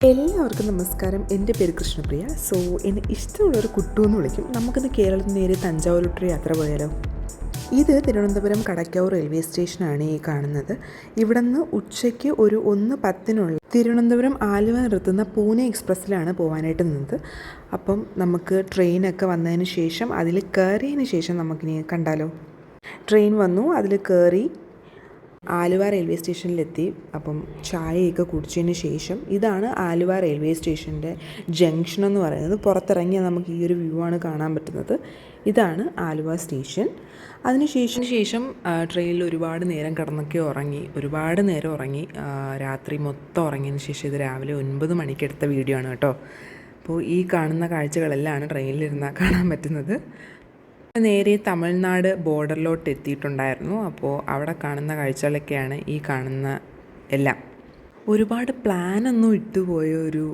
എല്ലാവർക്കും നമസ്കാരം. എൻ്റെ പേര് കൃഷ്ണപ്രിയ. സോ എന്നെ ഇഷ്ടമുള്ളൊരു കുട്ടു എന്ന് വിളിക്കും. നമുക്കിന്ന് കേരളത്തിൽ നേരെ തഞ്ചാവൂരിലോട്ടൊരു യാത്ര പോയാലോ? ഇത് തിരുവനന്തപുരം കടയ്ക്കാവൂർ റെയിൽവേ സ്റ്റേഷനാണ് ഈ കാണുന്നത്. ഇവിടെ നിന്ന് ഉച്ചയ്ക്ക് ഒരു 1:10 തിരുവനന്തപുരം ആലുവ നിർത്തുന്ന പൂനെ എക്സ്പ്രസ്സിലാണ് പോകാനായിട്ട് നിന്നത്. അപ്പം നമുക്ക് ട്രെയിനൊക്കെ വന്നതിന് ശേഷം അതിൽ കയറിയതിന് ശേഷം നമുക്കിനി കണ്ടാലോ. ട്രെയിൻ വന്നു, അതിൽ കയറി ആലുവ റെയിൽവേ സ്റ്റേഷനിലെത്തി. അപ്പം ചായയൊക്കെ കുടിച്ചതിന് ശേഷം ഇതാണ് ആലുവ റെയിൽവേ സ്റ്റേഷൻ്റെ ജംഗ്ഷൻ എന്ന് പറയുന്നത്. പുറത്തിറങ്ങിയാൽ നമുക്ക് ഈ ഒരു വ്യൂ ആണ് കാണാൻ പറ്റുന്നത്. ഇതാണ് ആലുവ സ്റ്റേഷൻ. അതിനുശേഷം ട്രെയിനിൽ ഒരുപാട് നേരം കിടന്നൊക്കെ ഉറങ്ങി, ഒരുപാട് നേരം ഉറങ്ങി. രാത്രി മൊത്തം ഉറങ്ങിയതിന് ശേഷം ഇത് രാവിലെ 9 മണിക്ക് എടുത്ത വീഡിയോ ആണ് കേട്ടോ. അപ്പോൾ ഈ കാണുന്ന കാഴ്ചകളെല്ലാം ട്രെയിനിലിരുന്നാൽ കാണാൻ പറ്റുന്നത്. നേരെ തമിഴ്നാട് ബോർഡറിലോട്ട് എത്തിയിട്ടുണ്ടായിരുന്നു. അപ്പോൾ അവിടെ കാണുന്ന കാഴ്ചകളൊക്കെയാണ് ഈ കാണുന്ന എല്ലാം. ഒരുപാട് പ്ലാനൊന്നും ഇട്ടുപോയ ഒരു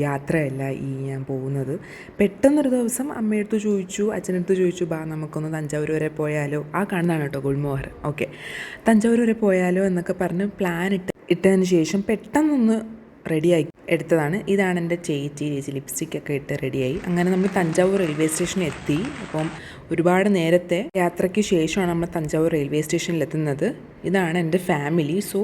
യാത്രയല്ല ഈ ഞാൻ പോകുന്നത്. പെട്ടെന്നൊരു ദിവസം അമ്മയടുത്ത് ചോദിച്ചു, അച്ഛനടുത്ത് ചോദിച്ചു, ബാ നമുക്കൊന്ന് തഞ്ചാവൂർ വരെ പോയാലോ. ആ കാണുന്നതാണ് കേട്ടോ ഗുൽമോഹർ. ഓക്കെ, തഞ്ചാവൂർ വരെ പോയാലോ എന്നൊക്കെ പറഞ്ഞ് പ്ലാൻ ഇട്ടതിന് ശേഷം പെട്ടെന്നൊന്ന് റെഡിയായി എടുത്തതാണ്. ഇതാണ് എൻ്റെ ചേച്ചി ലിപ്സ്റ്റിക്കൊക്കെ ഇട്ട് റെഡിയായി. അങ്ങനെ നമ്മൾ തഞ്ചാവൂർ റെയിൽവേ സ്റ്റേഷനിൽ എത്തി. അപ്പം ഒരുപാട് നേരത്തെ യാത്രയ്ക്ക് ശേഷമാണ് നമ്മൾ തഞ്ചാവൂർ റെയിൽവേ സ്റ്റേഷനിലെത്തുന്നത്. ഇതാണ് എൻ്റെ ഫാമിലി. സോ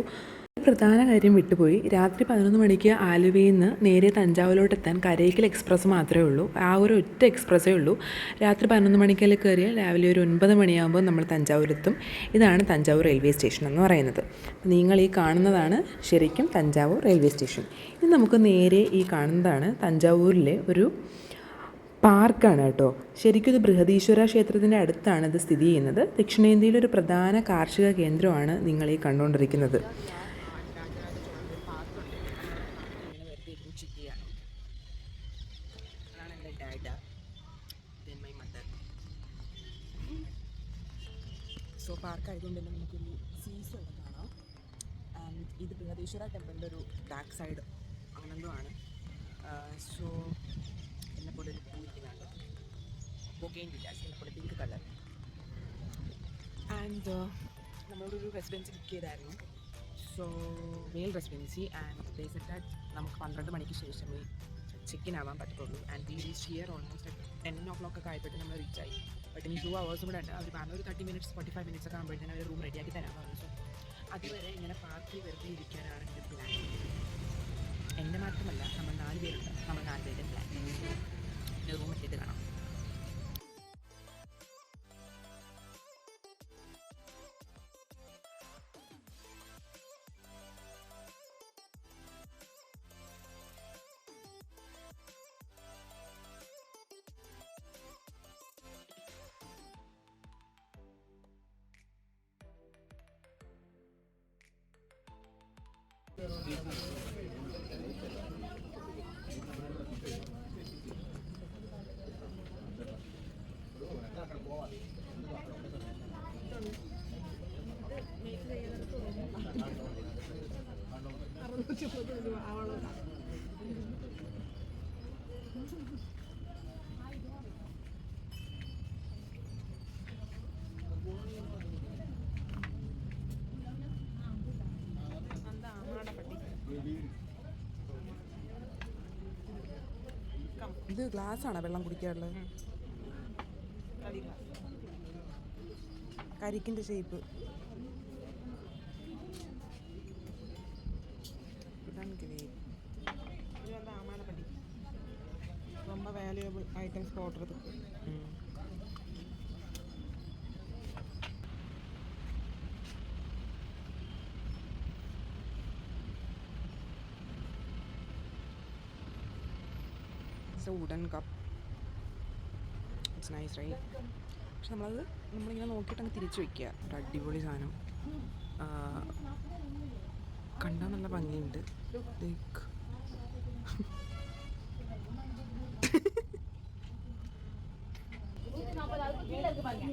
പ്രധാന കാര്യം വിട്ടുപോയി. രാത്രി 11 മണിക്ക് ആലുവയിൽ നിന്ന് നേരെ തഞ്ചാവൂരിലോട്ട് എത്താൻ കരയ്ക്കൽ എക്സ്പ്രസ് മാത്രമേ ഉള്ളൂ. ആ ഒരു ഒറ്റ എക്സ്പ്രസ്സേ ഉള്ളൂ. രാത്രി 11 മണിക്കൽ കയറിയാൽ രാവിലെ ഒരു 9 മണിയാകുമ്പോൾ നമ്മൾ തഞ്ചാവൂരെത്തും. ഇതാണ് തഞ്ചാവൂർ റെയിൽവേ സ്റ്റേഷൻ എന്ന് പറയുന്നത്. നിങ്ങൾ ഈ കാണുന്നതാണ് ശരിക്കും തഞ്ചാവൂർ റെയിൽവേ സ്റ്റേഷൻ. ഇത് നമുക്ക് നേരെ ഈ കാണുന്നതാണ് തഞ്ചാവൂരിലെ ഒരു പാർക്കാണ് കേട്ടോ. ശരിക്കും ഇത് ബൃഹദീശ്വര ക്ഷേത്രത്തിൻ്റെ അടുത്താണ് ഇത് സ്ഥിതി ചെയ്യുന്നത്. ദക്ഷിണേന്ത്യയിലെ ഒരു പ്രധാന കാർഷിക കേന്ദ്രമാണ് നിങ്ങൾ ഈ കണ്ടുകൊണ്ടിരിക്കുന്നത്. സോ പാർക്കായതുകൊണ്ട് തന്നെ നമുക്കൊരു സീസൊക്കെ കാണാം. ആൻഡ് ഇത് ബൃഹദീശ്വര ടെമ്പിളിൻ്റെ ഒരു ബാക്ക് സൈഡ് അങ്ങനെന്തോ ആണ്. സോ എന്നെപ്പോലെ ഒരു പൂരിക്കുന്നുണ്ട്, ബൊഗെയിൻ വില്ലാസ്, എന്നെപ്പോലെ പിങ്ക് കളർ. ആൻഡ് നമ്മളൊരു റെസിഡൻസി ബുക്ക് ചെയ്തായിരുന്നു. സോ മെയിൽ residency. And they said that നമുക്ക് 12 മണിക്ക് ശേഷമേ ചെക്ക് ഇൻ ആവാൻ പറ്റുള്ളൂ. And we reach here almost 10 o'clock ഒക്കെ ആയപ്പോഴത്തേക്കും നമ്മൾ റീച്ചായി. ബട്ട് ഇനി 2 hours കൂടെ ഉണ്ട്. അവർ പറഞ്ഞ ഒരു 30 minutes 45 minutes ഒക്കെ ആകുമ്പോഴത്തേനും അവർ റൂം റെഡിയാക്കി തരാൻ പറഞ്ഞു. സോ അതുവരെ ഇങ്ങനെ പാർക്കിൽ വെറുതെ ഇരിക്കാനാണ് എൻ്റെ പ്ലാൻ. എൻ്റെ മാത്രമല്ല, നമ്മൾ 4 പേരുണ്ട്. നമ്മൾ 4 പേരുടെ പ്ലാൻ. റൂം എത്തിയിട്ട് കാണാം. ഇത് ഗ്ലാസ്സാണോ വെള്ളം കുടിക്കാറുള്ളത്? കരിക്കിൻ്റെ ഷേപ്പ്. ரொம்ப வேல்யூபிள் ஐட்டம்ஸ் போடுறதுக்கு. It's a wooden cup. It's nice right. പക്ഷെ നമ്മളിങ്ങനെ നോക്കിയിട്ടങ്ങ് തിരിച്ചു വയ്ക്കുക. ഒരു അടിപൊളി സാധനം. കണ്ടാൽ നല്ല ഭംഗിയുണ്ട്. ലൈക്ക്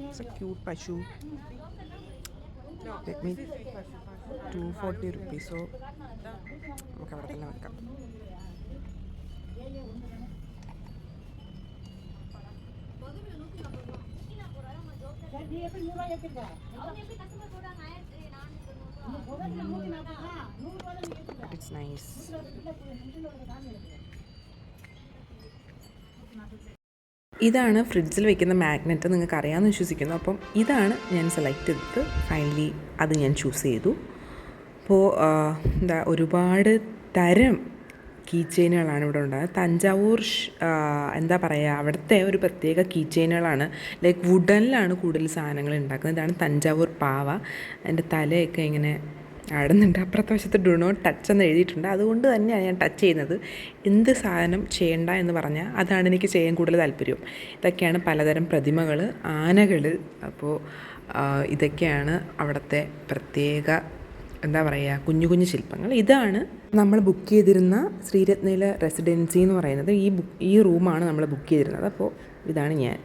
it's a cute പശു. Let me 240 rupees. So നമുക്ക് അവിടെ തന്നെ വെക്കാം. But it's nice. ഇതാണ് ഫ്രിഡ്ജിൽ വെക്കുന്ന മാഗ്നറ്റ്, നിങ്ങൾക്ക് അറിയാമെന്ന് വിശ്വസിക്കുന്നു. അപ്പം ഇതാണ് ഞാൻ സെലക്ട് ചെയ്തത്. ഫൈനലി അത് ഞാൻ ചൂസ് ചെയ്തു. അപ്പോൾ ഒരുപാട് തരം കീ ചെയിനുകളാണ് ഇവിടെ ഉണ്ടായത്. തഞ്ചാവൂർ എന്താ പറയുക, അവിടുത്തെ ഒരു പ്രത്യേക കീ ചെയിനുകളാണ്. ലൈക്ക് വുഡനിലാണ് കൂടുതൽ സാധനങ്ങൾ ഉണ്ടാക്കുന്നത്. ഇതാണ് തഞ്ചാവൂർ പാവ. എൻ്റെ തലയൊക്കെ ഇങ്ങനെ ആടുന്നുണ്ട്. അപ്പുറത്തെ വശത്ത് ഡു നോട്ട് ടച്ച് എന്ന് എഴുതിയിട്ടുണ്ട്. അതുകൊണ്ട് തന്നെയാണ് ഞാൻ ടച്ച് ചെയ്യുന്നത്. എന്ത് സാധനം ചെയ്യണ്ട എന്ന് പറഞ്ഞാൽ അതാണ് എനിക്ക് ചെയ്യാൻ കൂടുതൽ താല്പര്യം. ഇതൊക്കെയാണ് പലതരം പ്രതിമകൾ, ആനകൾ. അപ്പോൾ ഇതൊക്കെയാണ് അവിടുത്തെ പ്രത്യേക എന്താ പറയുക കുഞ്ഞു കുഞ്ഞു ശില്പങ്ങൾ. ഇതാണ് നമ്മൾ ബുക്ക് ചെയ്തിരുന്ന ശ്രീരത്നയില റെസിഡൻസി എന്ന് പറയുന്നത്. ഈ റൂമാണ് നമ്മൾ ബുക്ക് ചെയ്തിരുന്നത്. അപ്പോൾ ഇതാണ് ഞാൻ.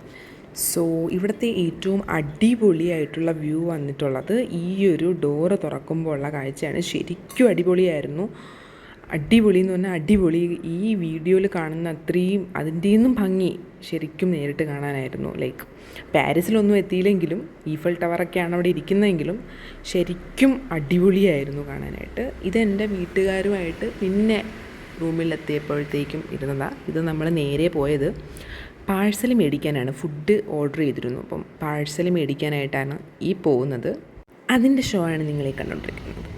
സോ ഇവിടുത്തെ ഏറ്റവും അടിപൊളിയായിട്ടുള്ള വ്യൂ വന്നിട്ടുള്ളത് ഈ ഒരു ഡോറ് തുറക്കുമ്പോൾ ഉള്ള കാഴ്ചയാണ്. ശരിക്കും അടിപൊളിയായിരുന്നു. അടിപൊളി എന്ന് പറഞ്ഞാൽ അടിപൊളി. ഈ വീഡിയോയിൽ കാണുന്ന അത്രയും അതിൻ്റെ നിന്നും ഭംഗി ശരിക്കും നേരിട്ട് കാണാനായിരുന്നു. ലൈക്ക് പാരീസിലൊന്നും എത്തിയില്ലെങ്കിലും ഈഫൽ ടവറൊക്കെയാണ് അവിടെ ഇരിക്കുന്നതെങ്കിലും ശരിക്കും അടിപൊളിയായിരുന്നു കാണാനായിട്ട്. ഇതെൻ്റെ വീട്ടുകാരുമായിട്ട് പിന്നെ റൂമിലെത്തിയപ്പോഴത്തേക്കും ഇരുന്നതാണ്. ഇത് നമ്മൾ നേരെ പോയത് പാഴ്സൽ മേടിക്കാനാണ്. ഫുഡ് ഓർഡർ ചെയ്തിരുന്നു. അപ്പം പാഴ്സൽ മേടിക്കാനായിട്ടാണ് ഈ പോകുന്നത്. അതിൻ്റെ ഷോ ആണ് നിങ്ങളീ കണ്ടുകൊണ്ടിരിക്കുന്നത്.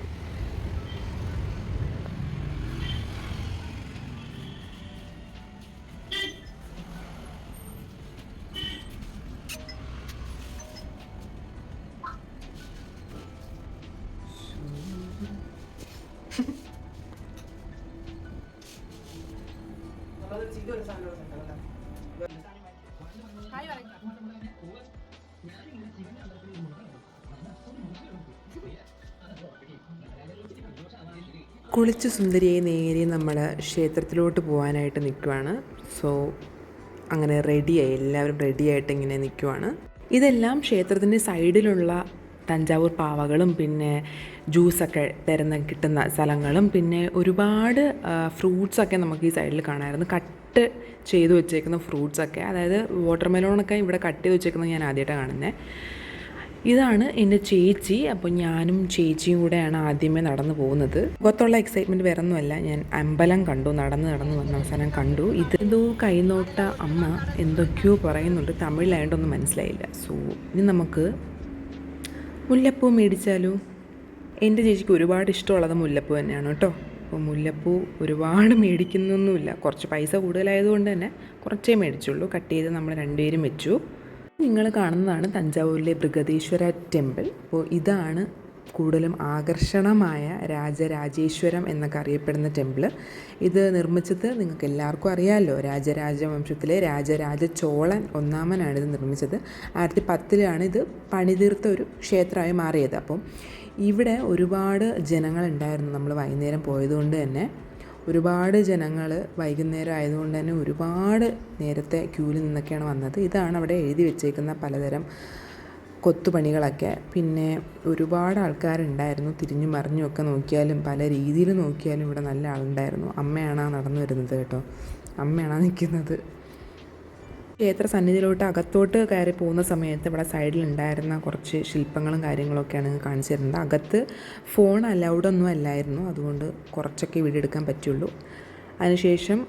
കുളിച്ച് സുന്ദരിയായി നേരെ നമ്മൾ ക്ഷേത്രത്തിലോട്ട് പോകാനായിട്ട് നിൽക്കുവാണ്. സോ അങ്ങനെ റെഡിയായി, എല്ലാവരും റെഡിയായിട്ട് ഇങ്ങനെ നിൽക്കുവാണ്. ഇതെല്ലാം ക്ഷേത്രത്തിൻ്റെ സൈഡിലുള്ള തഞ്ചാവൂർ പാവകളും പിന്നെ ജ്യൂസൊക്കെ കിട്ടുന്ന സ്ഥലങ്ങളും പിന്നെ ഒരുപാട് ഫ്രൂട്ട്സൊക്കെ നമുക്ക് ഈ സൈഡിൽ കാണാമായിരുന്നു. കട്ട് ചെയ്ത് വെച്ചേക്കുന്ന ഫ്രൂട്ട്സൊക്കെ, അതായത് വാട്ടർ മെലോണൊക്കെ ഇവിടെ കട്ട് ചെയ്ത് വെച്ചേക്കുന്നത് ഞാൻ ആദ്യമായിട്ടാണ് കാണുന്നത്. ഇതാണ് എൻ്റെ ചേച്ചി. അപ്പോൾ ഞാനും ചേച്ചിയും കൂടെയാണ് ആദ്യമേ നടന്നു പോകുന്നത്. മുഖത്തുള്ള എക്സൈറ്റ്മെൻറ്റ് വേറെ ഒന്നുമല്ല, ഞാൻ അമ്പലം കണ്ടു, നടന്ന് വന്ന അവസാനം കണ്ടു. ഇതെന്തോ കൈനോട്ട അമ്മ എന്തൊക്കെയോ പറയുന്നുണ്ട്, തമിഴിലായതുകൊണ്ടൊന്നും മനസ്സിലായില്ല. സോ ഇനി നമുക്ക് മുല്ലപ്പൂ മേടിച്ചാലോ? എൻ്റെ ചേച്ചിക്ക് ഒരുപാട് ഇഷ്ടമുള്ളത് മുല്ലപ്പൂ തന്നെയാണ് കേട്ടോ. അപ്പോൾ മുല്ലപ്പൂ ഒരുപാട് മേടിക്കുന്നൊന്നുമില്ല, കുറച്ച് പൈസ കൂടുതലായതുകൊണ്ട് തന്നെ കുറച്ചേ മേടിച്ചുള്ളൂ. കട്ട് ചെയ്ത് നമ്മൾ രണ്ടുപേരും വെച്ചു. നിങ്ങൾ കാണുന്നതാണ് തഞ്ചാവൂരിലെ ബൃഹദീശ്വര ടെമ്പിൾ. അപ്പോൾ ഇതാണ് കൂടുതലും ആകർഷണമായ രാജരാജേശ്വരം എന്നൊക്കെ അറിയപ്പെടുന്ന ടെമ്പിൾ. ഇത് നിർമ്മിച്ചത് നിങ്ങൾക്ക് എല്ലാവർക്കും അറിയാമല്ലോ, രാജരാജവംശത്തിലെ രാജരാജ ചോളൻ ഒന്നാമനാണ് ഇത് നിർമ്മിച്ചത്. 1010 ഇത് പണിതീർത്ത ഒരു ക്ഷേത്രമായി മാറിയത്. അപ്പം ഇവിടെ ഒരുപാട് ജനങ്ങളുണ്ടായിരുന്നു. നമ്മൾ വൈകുന്നേരം പോയതുകൊണ്ട് തന്നെ ഒരുപാട് ജനങ്ങൾ, വൈകുന്നേരം ആയതുകൊണ്ട് തന്നെ ഒരുപാട് നേരത്തെ ക്യൂവിൽ നിന്നൊക്കെയാണ് വന്നത്. ഇതാണ് അവിടെ എഴുതി വെച്ചേക്കുന്ന പലതരം കൊത്തുപണികളൊക്കെ. പിന്നെ ഒരുപാട് ആൾക്കാരുണ്ടായിരുന്നു. തിരിഞ്ഞു മറിഞ്ഞുമൊക്കെ നോക്കിയാലും പല രീതിയിൽ നോക്കിയാലും ഇവിടെ നല്ല ആളുണ്ടായിരുന്നു. അമ്മയാണ് നടന്നു വരുന്നത് കേട്ടോ, അമ്മയാണ് നിൽക്കുന്നത്. ക്ഷേത്ര സന്നിധിയിലോട്ട് അകത്തോട്ട് കയറി പോകുന്ന സമയത്ത് ഇവിടെ സൈഡിലുണ്ടായിരുന്ന കുറച്ച് ശില്പങ്ങളും കാര്യങ്ങളൊക്കെയാണ് കാണിച്ചു തരുന്നത്. അകത്ത് ഫോൺ അലൗഡൊന്നും അല്ലായിരുന്നു, അതുകൊണ്ട് കുറച്ചൊക്കെ വീഡിയോ എടുക്കാൻ പറ്റുള്ളൂ. അതിനുശേഷം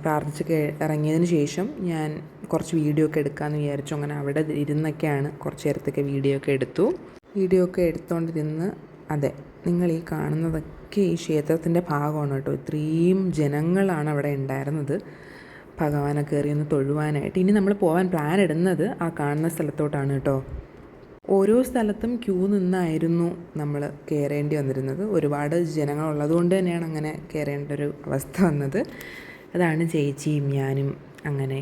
പ്രാർത്ഥിച്ചൊക്കെ ഇറങ്ങിയതിന് ശേഷം ഞാൻ കുറച്ച് വീഡിയോ ഒക്കെ എടുക്കാമെന്ന് വിചാരിച്ചു. അങ്ങനെ അവിടെ ഇരുന്നൊക്കെയാണ് കുറച്ച് നേരത്തൊക്കെ വീഡിയോ ഒക്കെ എടുത്തുകൊണ്ടിരുന്ന്. അതെ, നിങ്ങൾ ഈ കാണുന്നതൊക്കെ ഈ ക്ഷേത്രത്തിൻ്റെ ഭാഗമാണ് കേട്ടോ. ഇത്രയും ജനങ്ങളാണ് അവിടെ ഉണ്ടായിരുന്നത് ഭഗവാനെ കയറി ഒന്ന് തൊഴുവാനായിട്ട്. ഇനി നമ്മൾ പോകാൻ പ്ലാൻ ഇടുന്നത് ആ കാണുന്ന സ്ഥലത്തോട്ടാണ് കേട്ടോ. ഓരോ സ്ഥലത്തും ക്യൂ നിന്നായിരുന്നു നമ്മൾ കയറേണ്ടി വന്നിരുന്നത്. ഒരുപാട് ജനങ്ങളുള്ളതുകൊണ്ട് തന്നെയാണ് അങ്ങനെ കയറേണ്ട ഒരു അവസ്ഥ വന്നത്. അതാണ് ചേച്ചിയും ഞാനും. അങ്ങനെ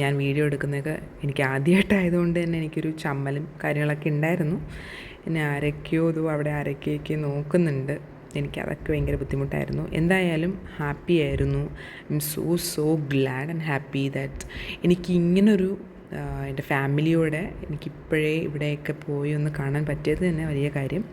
ഞാൻ വീഡിയോ എടുക്കുന്നതൊക്കെ എനിക്ക് ആദ്യമായിട്ടായതുകൊണ്ട് തന്നെ എനിക്കൊരു ചമ്മലും കാര്യങ്ങളൊക്കെ ഉണ്ടായിരുന്നു. എന്നെ ആരൊക്കെയോ അവിടെ ആരൊക്കെയൊക്കെ നോക്കുന്നുണ്ട്. എനിക്കതൊക്കെ ഭയങ്കര ബുദ്ധിമുട്ടായിരുന്നു. എന്തായാലും ഹാപ്പി ആയിരുന്നു. I'm so glad and happy that എനിക്കിങ്ങനൊരു എൻ്റെ ഫാമിലിയോടെ എനിക്കിപ്പോഴേ ഇവിടെയൊക്കെ പോയി ഒന്ന് കാണാൻ പറ്റിയത് തന്നെ വലിയ കാര്യം.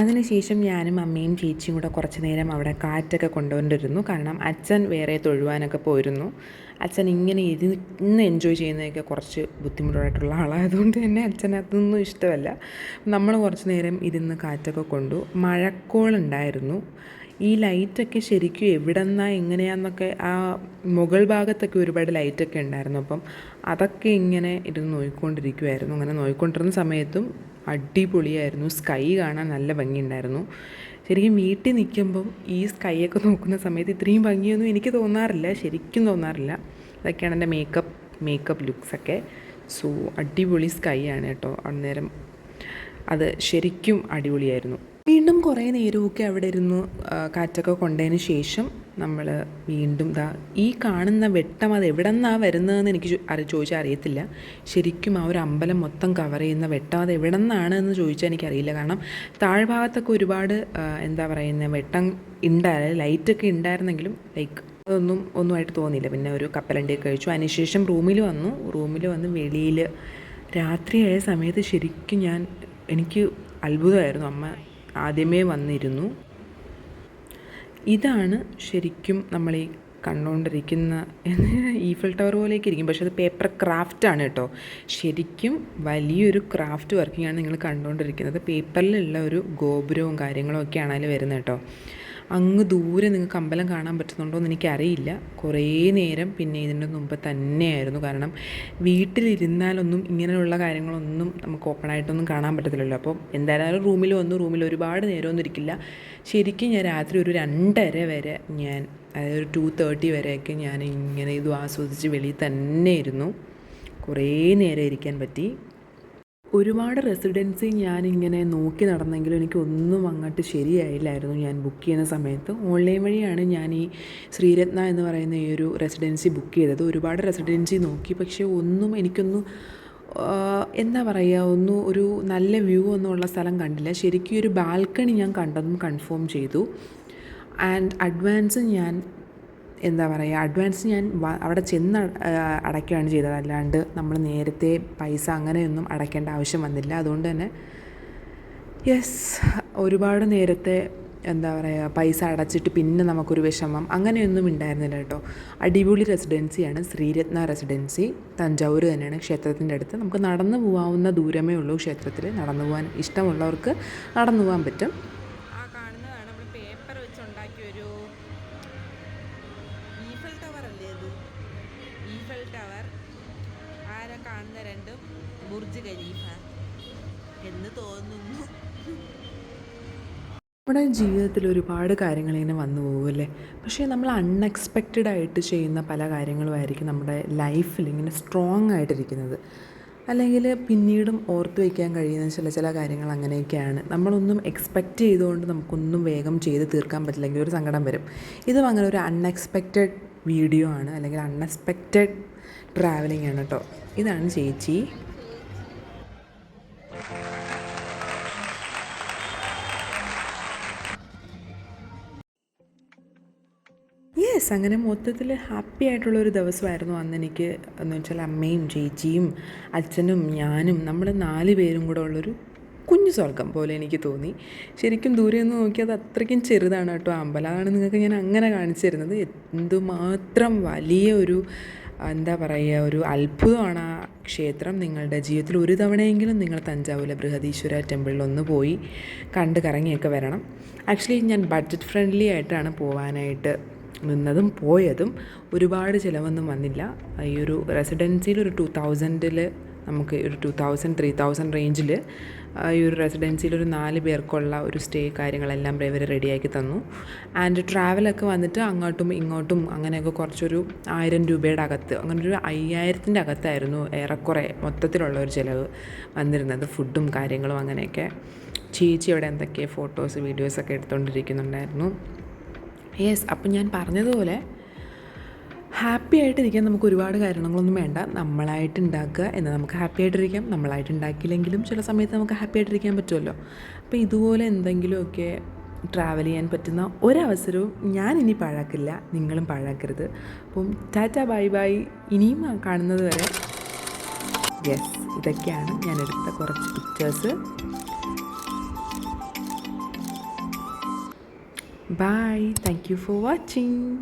അതിനുശേഷം ഞാനും അമ്മയും ചേച്ചിയും കൂടെ കുറച്ച് നേരം അവിടെ കാറ്റൊക്കെ കൊണ്ടുകൊണ്ടിരുന്നു. കാരണം അച്ഛൻ വേറെ തൊഴുവാനൊക്കെ പോയിരുന്നു. അച്ഛൻ ഇങ്ങനെ ഇരുന്ന് എൻജോയ് ചെയ്യുന്നതൊക്കെ കുറച്ച് ബുദ്ധിമുട്ടായിട്ടുള്ള ആളായതുകൊണ്ട് തന്നെ അച്ഛന് അതൊന്നും ഇഷ്ടമല്ല. നമ്മൾ കുറച്ച് നേരം ഇരുന്ന് കാറ്റൊക്കെ കൊണ്ടു. മഴക്കോളുണ്ടായിരുന്നു. ഈ ലൈറ്റൊക്കെ ശരിക്കും എവിടെ നിന്നാണ് എങ്ങനെയാണെന്നൊക്കെ ആ മുകൾ ഭാഗത്തൊക്കെ ഒരുപാട് ലൈറ്റൊക്കെ ഉണ്ടായിരുന്നു. അപ്പം അതൊക്കെ ഇങ്ങനെ ഇരുന്ന് നോക്കിക്കൊണ്ടിരിക്കുമായിരുന്നു. അങ്ങനെ നോക്കിക്കൊണ്ടിരുന്ന സമയത്തും അടിപൊളിയായിരുന്നു. സ്കൈ കാണാൻ നല്ല ഭംഗിയുണ്ടായിരുന്നു. ശരിക്കും വീട്ടിൽ നിൽക്കുമ്പം ഈ സ്കൈയൊക്കെ നോക്കുന്ന സമയത്ത് ഇത്രയും ഭംഗിയൊന്നും എനിക്ക് തോന്നാറില്ല, ശരിക്കും തോന്നാറില്ല. അതൊക്കെയാണ് എൻ്റെ മേക്കപ്പ് ലുക്സൊക്കെ. സോ അടിപൊളി സ്കൈ ആണ് കേട്ടോ. അന്നേരം അത് ശരിക്കും അടിപൊളിയായിരുന്നു. വീണ്ടും കുറേ നേരമൊക്കെ അവിടെ ഇരുന്നു കാറ്റൊക്കെ കൊണ്ടതിന് ശേഷം നമ്മൾ വീണ്ടും ഈ കാണുന്ന വെട്ടം അത് എവിടെ നിന്നാണ് വരുന്നതെന്ന് എനിക്ക് ചോദിച്ചാൽ അറിയത്തില്ല. ശരിക്കും ആ ഒരു അമ്പലം മൊത്തം കവർ ചെയ്യുന്ന വെട്ടം അത് എവിടെ നിന്നാണ് എന്ന് ചോദിച്ചാൽ എനിക്കറിയില്ല. കാരണം താഴ്ഭാഗത്തൊക്കെ ഒരുപാട് എന്താ പറയുന്നത് വെട്ടം ലൈറ്റൊക്കെ ഉണ്ടായിരുന്നെങ്കിലും ഒന്നുമായിട്ട് തോന്നിയില്ല. പിന്നെ ഒരു കപ്പലണ്ടിയൊക്കെ കഴിച്ചു. അതിനുശേഷം റൂമിൽ വന്ന് വെളിയിൽ രാത്രിയായ സമയത്ത് ശരിക്കും എനിക്ക് അത്ഭുതമായിരുന്നു. അമ്മ ആദ്യമേ വന്നിരുന്നു. ഇതാണ് ശരിക്കും നമ്മൾ ഈ കണ്ടുകൊണ്ടിരിക്കുന്ന ഈഫൽ ടവർ പോലെയൊക്കെ ഇരിക്കും, പക്ഷെ അത് പേപ്പർ ക്രാഫ്റ്റാണ് കേട്ടോ. ശരിക്കും വലിയൊരു ക്രാഫ്റ്റ് വർക്കിങ്ങാണ് നിങ്ങൾ കണ്ടുകൊണ്ടിരിക്കുന്നത്. പേപ്പറിലുള്ള ഒരു ഗോപുരവും കാര്യങ്ങളും ഒക്കെയാണ് അതിൽ വരുന്നത് കേട്ടോ. അങ്ങ് ദൂരെ നിങ്ങൾക്ക് അമ്പലം കാണാൻ പറ്റുന്നുണ്ടോ എന്ന് എനിക്കറിയില്ല. കുറേ നേരം പിന്നെ ഇതിൻ്റെ മുമ്പ് തന്നെയായിരുന്നു. കാരണം വീട്ടിലിരുന്നാലൊന്നും ഇങ്ങനെയുള്ള കാര്യങ്ങളൊന്നും നമുക്ക് ഓപ്പണായിട്ടൊന്നും കാണാൻ പറ്റത്തില്ലല്ലോ. അപ്പോൾ എന്തായാലും റൂമിൽ ഒരുപാട് നേരമൊന്നും ഇരിക്കില്ല. ശരിക്കും ഞാൻ രാത്രി ഒരു 2:30 വരെ അതായത് ഒരു 2:30 വരെയൊക്കെ ഞാൻ ഇങ്ങനെ ഇത് ആസ്വദിച്ച് വെളിയിൽ തന്നെ ഇരുന്നു. കുറേ നേരം ഇരിക്കാൻ പറ്റി. ഒരുപാട് റെസിഡൻസി ഞാനിങ്ങനെ നോക്കി നടന്നെങ്കിലും എനിക്കൊന്നും അങ്ങോട്ട് ശരിയായില്ലായിരുന്നു. ഞാൻ ബുക്ക് ചെയ്യുന്ന സമയത്ത് ഓൺലൈൻ വഴിയാണ് ഞാൻ ഈ ശ്രീരത്ന എന്ന് പറയുന്ന ഈ ഒരു റെസിഡൻസി ബുക്ക് ചെയ്തത്. ഒരുപാട് റെസിഡൻസി നോക്കി, പക്ഷേ എനിക്കൊന്നും എന്താ പറയുക, ഒരു നല്ല വ്യൂ ഒന്നുമുള്ള സ്ഥലം കണ്ടില്ല. ശരിക്കും ഒരു ബാൽക്കണി ഞാൻ കണ്ടതും കൺഫേം ചെയ്തു. ആൻഡ് അഡ്വാൻസ് ഞാൻ അവിടെ ചെന്ന് അടയ്ക്കുകയാണ് ചെയ്തത്. അല്ലാണ്ട് നമ്മൾ നേരത്തെ പൈസ അങ്ങനെയൊന്നും അടയ്ക്കേണ്ട ആവശ്യം വന്നില്ല. അതുകൊണ്ട് തന്നെ ഒരുപാട് നേരത്തെ പൈസ അടച്ചിട്ട് പിന്നെ നമുക്കൊരു വിഷമം അങ്ങനെയൊന്നും ഉണ്ടായിരുന്നില്ല കേട്ടോ. അടിപൊളി റെസിഡൻസിയാണ് ശ്രീരത്ന റെസിഡൻസി. തഞ്ചാവൂർ തന്നെയാണ്, ക്ഷേത്രത്തിൻ്റെ അടുത്ത്. നമുക്ക് നടന്നു പോകാവുന്ന ദൂരമേ ഉള്ളൂ ക്ഷേത്രത്തിൽ. നടന്നു പോകാൻ ഇഷ്ടമുള്ളവർക്ക് നടന്നു പോകാൻ പറ്റും. കാണുന്ന രണ്ടും ബുർജ് ഖലീഫ എന്ന് തോന്നുന്നു. നമ്മുടെ ജീവിതത്തിൽ ഒരുപാട് കാര്യങ്ങൾ ഇങ്ങനെ വന്നു പോകുമല്ലേ. പക്ഷേ നമ്മൾ അൺഎക്സ്പെക്റ്റഡ് ആയിട്ട് ചെയ്യുന്ന പല കാര്യങ്ങളുമായിരിക്കും നമ്മുടെ ലൈഫിൽ ഇങ്ങനെ സ്ട്രോങ് ആയിട്ടിരിക്കുന്നത്. അല്ലെങ്കിൽ പിന്നീടും ഓർത്ത് വയ്ക്കാൻ കഴിയുന്ന ചില കാര്യങ്ങൾ അങ്ങനെയൊക്കെയാണ്. നമ്മളൊന്നും എക്സ്പെക്റ്റ് ചെയ്തുകൊണ്ട് നമുക്കൊന്നും വേഗം ചെയ്ത് തീർക്കാൻ പറ്റില്ലെങ്കിൽ ഒരു സങ്കടം വരും. ഇതും അങ്ങനെ ഒരു അൺഎക്സ്പെക്റ്റഡ് വീഡിയോ ആണ്, അല്ലെങ്കിൽ അൺഎക്സ്പെക്റ്റഡ് ട്രാവലിംഗ് ആണ് കേട്ടോ. ഇതാണ് ചേച്ചി. അങ്ങനെ മൊത്തത്തിൽ ഹാപ്പി ആയിട്ടുള്ളൊരു ദിവസമായിരുന്നു അന്ന് എനിക്ക്. എന്ന് വെച്ചാൽ അമ്മയും ചേച്ചിയും അച്ഛനും ഞാനും നമ്മൾ 4 പേരും കൂടെ ഉള്ളൊരു കുഞ്ഞു സ്വർഗം പോലെ എനിക്ക് തോന്നി. ശരിക്കും ദൂരെ നിന്ന് നോക്കിയത് അത്രയ്ക്കും ചെറുതാണ് കേട്ടോ അമ്പലം. അതാണ് നിങ്ങൾക്ക് ഞാൻ അങ്ങനെ കാണിച്ചു തരുന്നത്. എന്തുമാത്രം വലിയ ഒരു ഒരു അത്ഭുതമാണ് ആ ക്ഷേത്രം. നിങ്ങളുടെ ജീവിതത്തിൽ ഒരു തവണയെങ്കിലും നിങ്ങൾ തഞ്ചാവൂരിലെ ബൃഹദീശ്വര ടെമ്പിളിൽ ഒന്ന് പോയി കണ്ട് കറങ്ങിയൊക്കെ വരണം. ആക്ച്വലി ഞാൻ ബഡ്ജറ്റ് ഫ്രണ്ട്ലി ആയിട്ടാണ് പോകാനായിട്ട് നിന്നതും പോയതും. ഒരുപാട് ചിലവൊന്നും വന്നില്ല. ഈ ഒരു റെസിഡൻസിയിൽ ഒരു 2000 നമുക്ക് ഒരു 2000-3000 റേഞ്ചിൽ ഈ ഒരു റെസിഡൻസിയിൽ ഒരു 4 പേർക്കുള്ള ഒരു സ്റ്റേ കാര്യങ്ങളെല്ലാം ഇവർ റെഡിയാക്കി തന്നു. ആൻഡ് ട്രാവലൊക്കെ വന്നിട്ട് അങ്ങോട്ടും ഇങ്ങോട്ടും അങ്ങനെയൊക്കെ കുറച്ചൊരു 1000 രൂപയുടെ അകത്ത്, അങ്ങനെ ഒരു 5000-ൻ്റെ അകത്തായിരുന്നു ഏറെക്കുറെ മൊത്തത്തിലുള്ള ഒരു ചിലവ് വന്നിരുന്നത്. ഫുഡും കാര്യങ്ങളും അങ്ങനെയൊക്കെ. ചേച്ചി അവിടെ എന്തൊക്കെ ഫോട്ടോസ് വീഡിയോസൊക്കെ എടുത്തുകൊണ്ടിരിക്കുന്നുണ്ടായിരുന്നു. അപ്പം ഞാൻ പറഞ്ഞതുപോലെ ഹാപ്പി ആയിട്ടിരിക്കാൻ നമുക്ക് ഒരുപാട് കാര്യങ്ങളൊന്നും വേണ്ട. നമ്മളായിട്ട് ഉണ്ടാക്കുക എന്നാൽ നമുക്ക് ഹാപ്പി ആയിട്ടിരിക്കാം. നമ്മളായിട്ട് ഉണ്ടാക്കിയില്ലെങ്കിലും ചില സമയത്ത് നമുക്ക് ഹാപ്പി ആയിട്ടിരിക്കാൻ പറ്റുമല്ലോ. അപ്പോൾ ഇതുപോലെ എന്തെങ്കിലുമൊക്കെ ട്രാവൽ ചെയ്യാൻ പറ്റുന്ന ഒരവസരവും ഞാൻ ഇനി പാഴാക്കില്ല, നിങ്ങളും പാഴാക്കരുത്. അപ്പം ടാറ്റ ബൈ ബൈ. ഇനിയും കാണുന്നത് വരെ. ഇതൊക്കെയാണ് ഞാൻ എടുത്ത കുറച്ച് pictures. Bye. Thank you for watching.